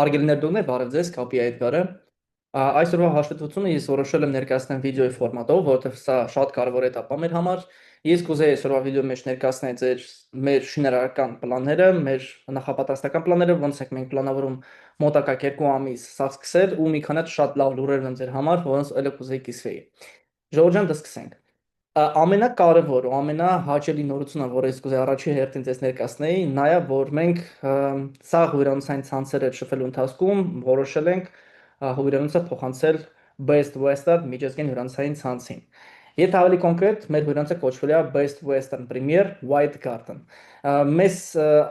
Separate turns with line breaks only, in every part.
Արգելներդոն է բարև ձեզ, կապի Էդգարը։ Այսօրվա հաշվետվությունը ես որոշել եմ ներկայացնել վիդեոյի ֆորմատով, որովհետև սա շատ կարևոր էտապ է մեր համար։ Ես կուզեի այսօրվա վիդեոյի մեջ ներկայացնել ձեր մեր շինարարական պլանները, մեր նախապատրաստական պլանները, ոնց ենք մենք պլանավորում մոտակա 2 ամիս սա սկսել ու մի քանի շատ լավ լուրեր են ձեր համար, որոնց ելը կուզեի կիսվեի։ Ժողովուրդ ջան, դե սկսենք։ Ամենակարևոր ու ամենահաճելի նորությունը, որ ես կուզեի առաջի հերթին ձեզ ներկայացնեի, նա է, որ մենք սա հյուրանոցային ցանցերը շփվելու ընթացքում որոշել ենք հյուրանոցը փոխանցել Best Western միջազգային հյուրանոցային ցանցին։ Եթե ավելի կոնկրետ, մեր հյուրանոցը կոչվել է Best Western Premier White Garden։ Մեզ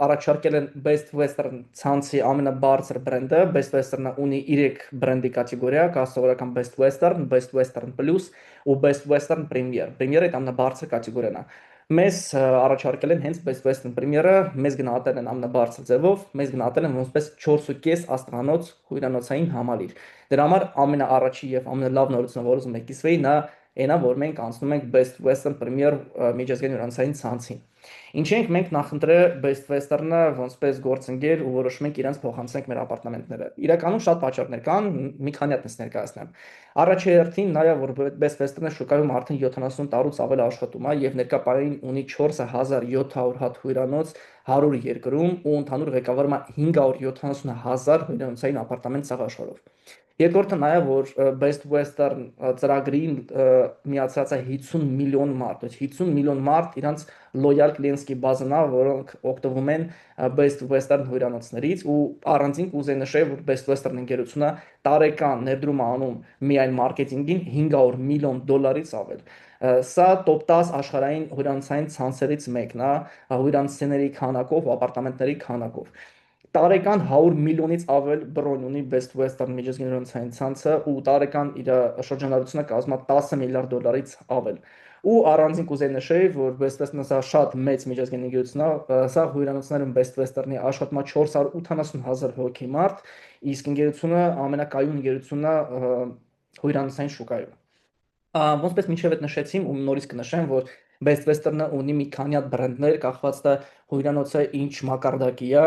առաջարկել են Best Western ցանցի ամենաբարձր բրենդը, Best Western-ը ունի 3 բրենդի կատեգորիա, կա սովորական Best Western, Best Western Plus ու Best Western Premier։ Premier-ը ամենաբարձր կատեգորիան է։ Մեզ առաջարկել են հենց Best Western Premier-ը, մեզ գնահատել են ամենաբարձր ձևով, մեզ գնահատել են որպես 4.5 աստղանոց հյուրանոցային համալիր։ Դրա համար ամենաառաջի եւ ամենալավ նորությունը, որ ուզում եք կիսվեի, նա այնա, որ մենք անցնում ենք Best Western Premier միջազգային հյուրանոցային ցանցին։ Ինչ ենք մենք նախընտրել Best Western-ը ոնցպես գործընկեր ու որոշում ենք իրենց փոխանցենք մեր ապարտամենտները։ Իրականում շատ պատճառներ կան, մի քանի հատ ներկայացնեմ։ Առաջի հերթին նա է, որ Best Western-ը շուկայում արդեն 70 տարուց ավել աշխատում է եւ ներկա պահին ունի 4700 հատ հյուրանոց 100 երկրում ու ընդհանուր ղեկավարում է 570,000 հյուրանոցային ապարտամենտ սաղ աշխարհով։ Երկրորդը նա է, որ Best Western ծրագրին միացած է 50 միլիոն մարդ, 50 միլիոն մարդ իրանց լոյալ կլիենտսկի բազան է, որոնք օգտվում են Best Western հյուրանոցներից ու առանձին կուզեի նշել, որ Best Western ընկերությունը տարեկան ներդրում է անում միայն մարքեթինգին 500 միլիոն դոլարից ավել։ Սա top 10 աշխարհային հյուրանոցային ցանցերից մեկն է, հյուրանոցների քանակով ու ապարտամենտների քանակով։ Տարեկան 100 միլիոնից ավել բրոն ունի Best Western միջազգային հյուրանոցային ցանցը ու տարեկան իր շրջանառությունը կազմում է 10 միլիարդ դոլարից ավել։ Ու առանձին կուզեի նշել, որ Best Western-ը սա շատ մեծ միջազգային ընկերություն է, սա հյուրանոցներում Best Western-ի աշխատում է 480,000 հոգի մարդ, իսկ ընկերությունը ամենակայուն ընկերությունն է հյուրանոցային շուկայում։ Ոնցպես մինչև այդ նշեցիմ ու նորից կնշեմ, որ Best Western-ը ունի մի քանի հատ բրենդներ, կախված է հյուրանոցը ինչ մակարդակի է,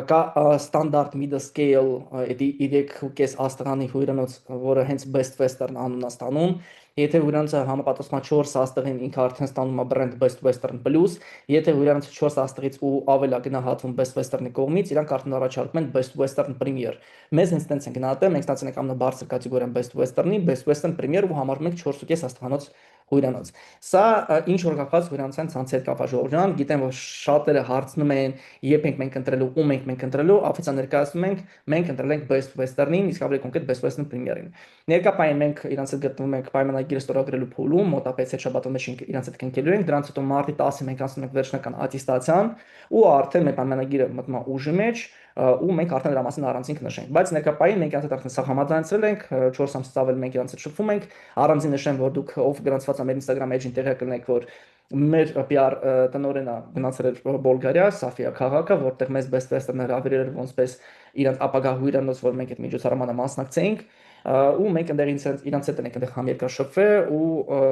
կա ստանդարտ mid scale, էդի 3.5 աստղանի հյուրանոց, որը հենց Best Western անունն է ստանում։ Եթե հյուրանոցը համապատասխանում է 4 աստղին, ինքը արդեն ստանում է բրենդ Best Western Plus, եթե հյուրանոցը 4 աստղից ու ավել է գնահատվում Best Western-ի կողմից, իրանք արդեն առաջարկում են Best Western Premier։ Մեզ հենց տենց են գնահատել, մենք ստացել ենք ամենաբարձր կատեգորիան Best Western-ի, Best Western Premier ու համարում ենք 4.5 աստղանոց հյուրանոց։ Սա ինչ որ կապված հյուրանոցային ցանցեր կապված ժողովրդյան, գիտեմ որ շատերը հարցնում են, երբ ենք մենք ընտրելու, ում ենք մենք ընտրելու, ապա ներկայացնում մենք ընտրել ենք Best Western-ին, իսկ ավելի կոնկրետ Best Western Premier-ին։ Ներկա պահին մենք իրանց հետ գտնվում ենք պայմանագիրը ստորագրելու փուլում, մոտապես այդ շաբաթը մեջ իրանց հետ կնքելու ենք, դրանց հետո մարտի 10-ին մենք անցնում ենք վերջնական ատեստացիան ու արդեն մեր պայմանագիրը մտնում է ուժի մեջ ու մենք արդեն դրա մասին առանձին կնշենք։ Բայց ներկա պահին մենք իրանց հետ արդեն սա համաձայնեցրել ենք, 4 ամսից ավել մենք իրանց հետ շփվում ենք, առանձին նշեմ, որ դուք ով գրանցված ա մեր Instagram page-ին տեղյակ կլինեք, որ մեր PR տնօրենը գնացել էր Բոլգարիա, Սաֆիա քաղաքը, որտեղ մեզ Best Western-ը հրավիրել էր ոնցպես իրանց ապագա հյուրանոց, որ մենք այդ միջոցառմանը մասնակցեինք ու մենք իրանց հետ ենք այնտեղ համերկրά շփվել ու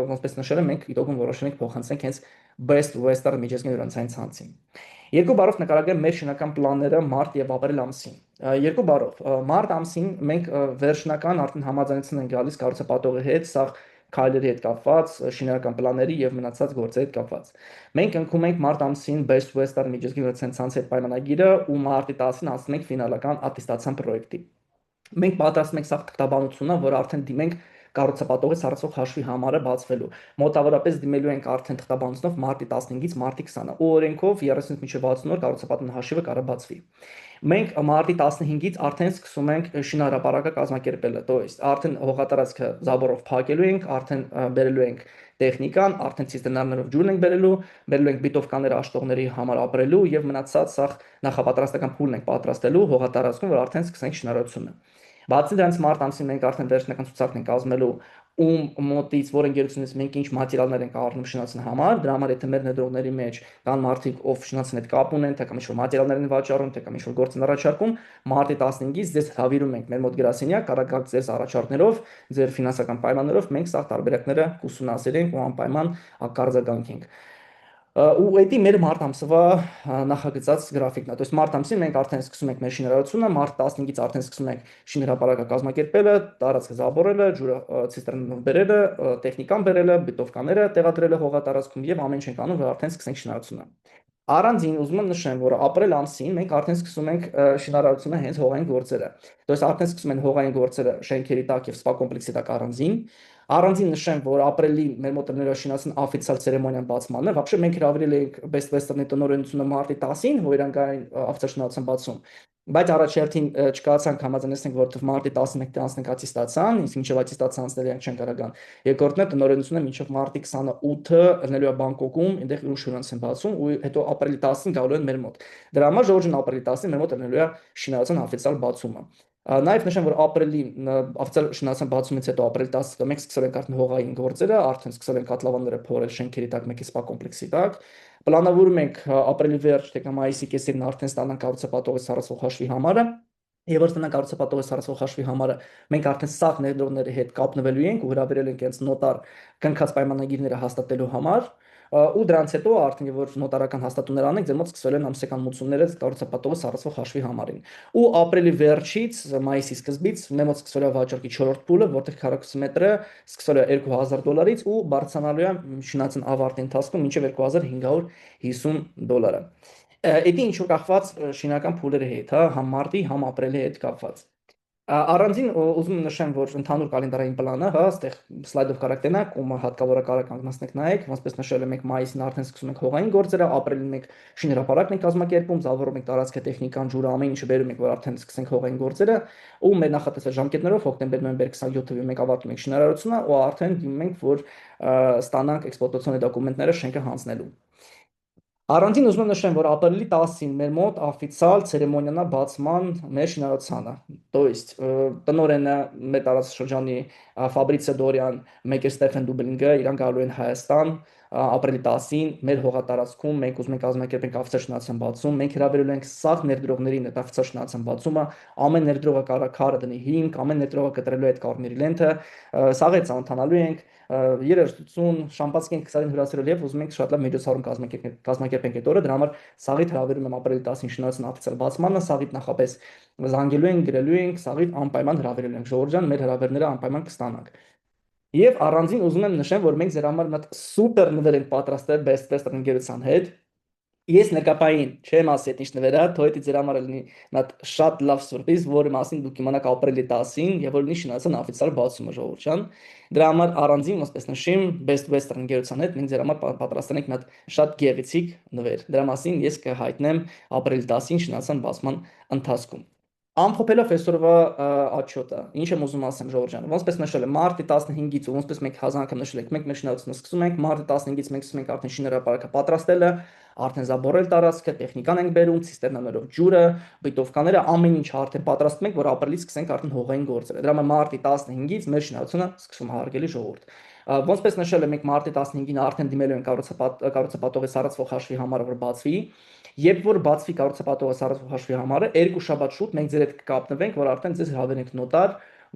ոնցպես նշել եմ մենք իդոգում որոշել ենք փոխանցենք հենց Best Western միջազգային հյուրանոցային ցանցին։ Երկու բառով նկարագրեմ մեր շինական պլանները մարտ եւ ապրիլ ամսին։ Երկու բառով մարտ ամսին մենք վերջնական արդեն համաձայնություն ենք գալիս կառուցապատողի հետ, սա քայլերի հետ կապված, շինարարական պլանների եւ մնացած գործերի հետ կապված։ Մենք ընկնում ենք մարտ ամսին Best Western միջազգային հյուրանոցային ցանցի հետ պայմանագիրը ու մարտի 10-ին անցնում ենք ֆինալական ատեստացիան պրոյեկտի։ Մենք պատրաստում ենք սա թղթաբանությունը, որ արդեն դիմենք կառուցապատողից հարցող հաշվի համարը բացվելու։ Մոտավորապես դիմելու ենք արդեն թղթաբանությունով մարտի 15-ից մարտի 20-ը։ Օրենքով 30-ից մինչև 60 օր կառուցապատման հաշիվը կարող բացվի։ Մենք մարտի 15-ից արդեն սկսում ենք շինարարապարակը կազմակերպելը, то есть արդեն հողատարածքը զաբորով փակելու ենք, արդեն բերելու ենք տեխնիկան, արդեն ցիստերներով ջուրն ենք բերելու ենք բիտովկաներ աշտողների համար ապրելու եւ մնացած սա նախապատրաստական փուլն ենք պատրաստելու հողատարածքում, որ արդեն սկսենք շինարարությունը։ Բացի դրանից մարտ ամսին մենք արդեն վերջնական ցուցակն ենք կազմելու մոտից որ ընկերությունից մենք ինչ մատերիալներ ենք առնում շինացնի համար, դրա համար եթե մեր ներդրողների մեջ կան մարդիկ, ով շինացնի հետ կապ ունեն, թե կամ ինչ-որ մատերիալներ են վաճառում, թե կամ ինչ-որ գործ են առաջարկում, մարտի 15-ից ձեզ հրավիրում ենք մեր մոտ գրասենյակ, կարող եք ձեր առաջարկներով, ձեր ֆինանսական պայմաններով մենք սա տարբերակները կուսումնասիրենք ու անպայման կարձագանքենք։ Ու դա մեր մարտ ամսվա նախագծած գրաֆիկն է։ То есть մարտ ամսին մենք արդեն սկսում ենք մեր շինարարությունը, մարտ 15-ից արդեն սկսում ենք շինհրապարակը կազմակերպելը, տարածքը զաբորելը, ջուրը ցիստերնով բերելը, տեխնիկան բերելը, բիտովկաները տեղադրելը հողատարածքում եւ ամեն ինչ ենք անում, որ արդեն սկսենք շինարարությունը։ Առանձին ուզում եմ նշեմ, որ ապրիլ ամսին մենք արդեն սկսում ենք շինարարությունը հենց հողային գործերը։ То есть արդեն սկսում են հողային գործերը շենքերի տակ եւ սպա կոմպլեքսի տակ առանձին։ Առանձին նշեմ, որ ապրիլին մեր մոտ ներկայացնացին օֆիցիալ ցերեմոնիան բացմանը, вообще մենք հրավիրել էինք Best Western-ի տնօրենությունը մարտի 10-ին, հյուրընկալային օֆիցիալ շինարարության բացում։ Բայց առաջերտին չկարողացանք համաձայնեցնել, որովհետև մարտի 11-ին անցնենք ատիստացիան, իսկ ինչեւ ատիստացիան անցնել ենք չեն կարողան։ Երկրորդն է տնօրենությունը մինչև մարտի 28-ը լինելու է Բանգկոկում, այնտեղ ինշուրանս են բացում ու հետո ապրիլի 10-ին գալու են մեր մոտ։ Դրա համար ժողովրդին ապրիլի 10-ին մեր մոտ լինելու է շինարարության օֆիցիալ բացումը։ Նաև նշեմ, որ ապրիլի օֆիցիալ շինարարության բացումից հետո ապրիլի 10-ը մենք սկսել ենք արդեն հողային գործերը, արդեն սկսել ենք կատլավանները փորել շենքերի տակ, մեկի սպա կոմպլեքսի տակ։ Պլանավորում ենք ապրիլի վերջ, թե մայիսի կեսերին արդեն ստանանք կառուցապատողի սառացող հաշվի համարը։ Եվ որ տնակ կառուցապատողի սառցող հաշվի համարը մենք արդեն սաղ ներդրողների հետ կապնվելու ենք ու հրավիրել ենք հենց նոտար կնքած պայմանագիրները հաստատելու համար ու դրանից հետո արդեն որ նոտարական հաստատումներ անենք ձեր մոտ սկսվել են ամսական մուծումները կառուցապատողի սառցող հաշվի համարին ու ապրիլի վերջից մայիսի սկզբից մեր մոտ սկսվել է վաճառքի 4-րդ փուլը որտեղ քառակուսիմետրը սկսվել է $2000-ից ու բարձրանալու է շինացան ավարտի ընթացքում մինչև $2550։ Էդի ինչ որ կախված շինական փուլերի հետ, հա, համ մարտի, համ ապրիլի հետ կապված։ Առանձին ուզում եմ նշեմ, որ ընդհանուր կալենդարային պլանը, հա, այստեղ սլայդով կարակ տենակ, ում հատկավորը կարակ կանգնացնեք նայեք, ոնցպես նշել եմ, մենք մայիսին արդեն սկսում ենք հողային գործերը, ապրիլին մենք շինհրապարակն ենք կազմակերպում, զավորում ենք տարածքը, տեխնիկան, ջուրը, ամեն ինչը բերում ենք, որ արդեն սկսենք հողային գործերը, ու մեր նախատեսված ժամկետներով հոկտեմբեր-նոյեմբեր 27-ը մենք ավարտում ենք շինարարությունը ու արդեն դիմում ենք, որ ստանանք էքսպլուատացիոնի դոկումենտները շենքը հանձնելու։ Առանձին ուզում եմ նշեմ, որ ապրիլի 10-ին մեր մոտ օֆիցիալ ցերեմոնիան բացման մեր շինարարությանը։ То есть տնօրենը մեր տարածաշրջանի Ֆաբրիցիո Դորյան, Մեյքեր Ստեֆեն Դուբլինգը իրան գալու են Հայաստան ապրիլի 10-ին մեր հողատարածքում մենք ուզում ենք կազմակերպենք օֆիցիալ շինարարության բացում, մենք հրավիրել ենք սաղ ներդրողներին այդ օֆիցիալ շինարարության բացումը, ամեն ներդրողը կարա քարը դնի հիմք, ամեն ներդրողը կտրելու այդ կարմիր լենթը, սաղ է ծանոթանալու ենք երաժշտություն, շամպանսկի ենք քսարին հյուրասիրել եւ ուզում ենք շատ լավ միջոցառում կազմակերպենք այդ օրը։ Դրա համար սաղիթ հրավիրում եմ ապրիլի 10-ին շինարարության օֆիցիալ բացմանը, սաղիթ նախապես զանգելու ենք, գրելու ենք, սաղիթ անպայման հրավիրելու ենք։ Ժողովուրդ ջան, մեր հրավերները անպայման կստանանք։ Եվ առանձին ուզում եմ նշեմ, որ մենք ձեր համար մի հատ սուպեր նվեր ենք պատրաստել Best Western ընկերության հետ։ Ես ներկապային չեմ ասի այդ ինչ նվերա, թողեցի ձեր համար լինի մի հատ շատ լավ սուրպրիզ, որի մասին դուք իմանաք ապրիլի 10-ին, եւ որ լինի շինարարության օֆիցիալ բացումը ժողովուրդ ջան։ Դրա համար առանձին ոնցպես նշեմ Best Western ընկերության հետ մենք ձեր համար պատրաստել ենք մի հատ շատ գեղեցիկ նվեր։ Դրա մասին ես կհայտնեմ ապրիլի 10-ին շինարարության բացման ընթացքում։ Ամփոփելով այսօրվա աչյոտը, ինչ եմ ուզում ասեմ ժողովուրդ ջան, ոնցպես նշել եմ մարտի 15-ից ու ոնցպես մենք հազանգամ նշել ենք, մենք մեր շինարարությունը սկսում ենք մարտի 15-ից մենք սկսում ենք արդեն շինարարապարակը պատրաստելը, արդեն զաբորել տարածքը, տեխնիկան ենք բերում, ցիստերնաներով ջուրը, բիտովկաները, ամեն ինչ արդեն պատրաստում ենք, որ ապրիլից սկսենք արդեն հողային գործերը։ Դրա համար մարտի 15-ից մեր շինարարությունը սկսում հարգելի ժողովուրդ։ Ոնցպես նշել եմ, մենք մարտի 15-ին արդեն դիմելու ենք կառուցապատողի սառացվող հաշվի համարը, որ բացվի։ Երբ որ բացվի կառուցապատողը սառացվող հաշվի համարը, 2 շաբաթ շուտ մենք ձեր հետ կկապնվենք, որ արդեն ձեզ հրավիրենք նոտար,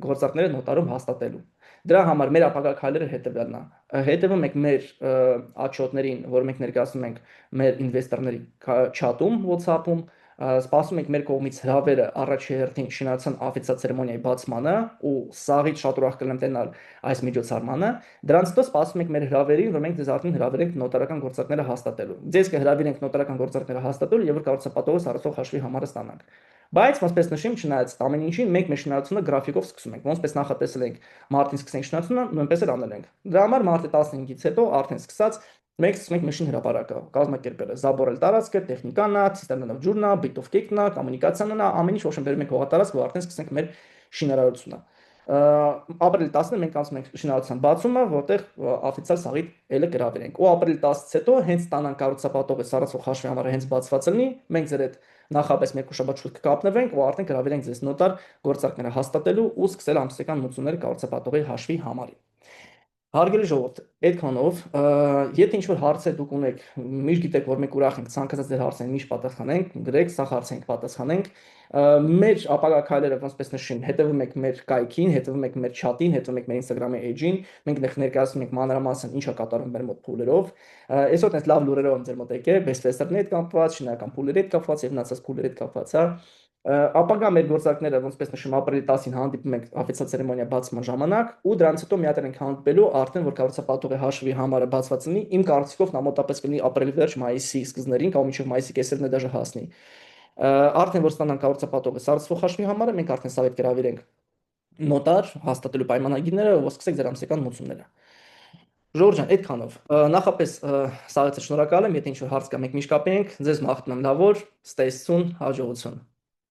գործարքները նոտարում հաստատելու։ Դրա համար մեր ապագա քայլերը հետևյալն է։ Հետևում եք մեր աչոտներին, որ մենք ներկայացնում ենք մեր ինվեստորների չաթում, WhatsApp-ում, սպասում ենք մեր կողմից հրավերը առաջի հերթին շինարարության օֆիցիալ ցերեմոնիայի բացմանը ու սաղից շատ ուրախ կլինեմ տենալ այս միջոցառմանը։ Դրանց հետո սպասում ենք մեր հրավերին, որ մենք ձեզ արդեն հրավիրենք նոտարական գործարքները հաստատելու։ Ձեզ կհրավիրենք նոտարական գործարքները հաստատելու եւ որ կառուցապատողը սառացող հաշվի համարը ստանանք։ Բայց ոնցպես նշեմ, չնայած ամեն ինչին մենք մեր շինարարությունը գրաֆիկով սկսում ենք։ Ոնցպես նախատեսել ենք մարտին սկսենք շինարարությունը, նույնպես էլ անել ենք։ Դրա համար մարտի 15-ից հետո արդեն սկսած մենք սկսում ենք մշին հրապարակը կազմակերպելը, զաբորել տարածքը, տեխնիկանա, ցիստերնանով ջուրնա, բիտովկեկնա, կոմունիկացիանա, ամեն ինչ ոչմ բերում ենք հողատարածք, որ արդեն սկսենք մեր շինարարությունը։ Ապրիլի 10-ը մենք անցնում ենք շինարարության բացումը, որտեղ օֆիցիալ սաղիթ ելը գրավենք։ Ու ապրիլի 10-ից հետո հենց տանան կառուցապատողի սառացող հաշվի համարը հենց բացված լինի, մենք ձեր հետ նախապես 2 շաբաթ շուտ կկապնվենք ու արդեն գրավենք ձեզ նոտար գործարքները հաստատելու ու սկսել ամսական մուծումները կառուցապատողի հաշվի համարին։ Հարգելի ժողովուրդ, այդքանով, եթե ինչ-որ հարցեր դուք ունեք, միշտ գիտեք, որ մենք ուրախ ենք ցանկացած ձեր հարցերին միշտ պատասխանենք, գրեք, սա հարցենք պատասխանենք։ Մեր ապագա քայլերը, ոնց նշում, հետևում եք մեր կայքին, հետևում եք մեր chat-ին, հետևում եք մեր Instagram-ի էջին, մենք ներկայացնում ենք մանրամասն ինչա կատարում մեր մոտ փուլերով։ Այսօր տես լավ լուրերով եմ ձեր մոտ եկել, best investor-ների հետ կապված, շինական փուլերի հետ կապված եւ մնացած փուլերի հետ կապված, հա։ Ապագա մեր գործարքները, ոնցպես նշում, ապրիլի 10-ին հանդիպում ենք ավետցա ցերեմոնիա բացման ժամանակ ու դրանից հետո մի հատ ենք հանդիպելու արդեն որ կառուցապատողի հաշվի համարը բացված լինի, իմ կարծիքով նա մոտապես կլինի ապրիլի վերջ, մայիսի սկզբներին կամ մինչև մայիսի կեսերն է դաժե հասնի։ Արդեն որ ստանանք կառուցապատողը սարսվող հաշվի համարը, մենք արդեն սա պետք է հրավիրենք նոտար, հաստատելու պայմանագիրները, ով սկսեք ձեր ամսական մուծումները։ Ժորժ ջան, այդքանով նախապես սաղեցը շնորհակալ եմ, եթե ինչ-որ հարց կա, մենք միշտ կապենք, ձեզ մաղթում եմ լավ օր, ստեսություն, հաջողություն։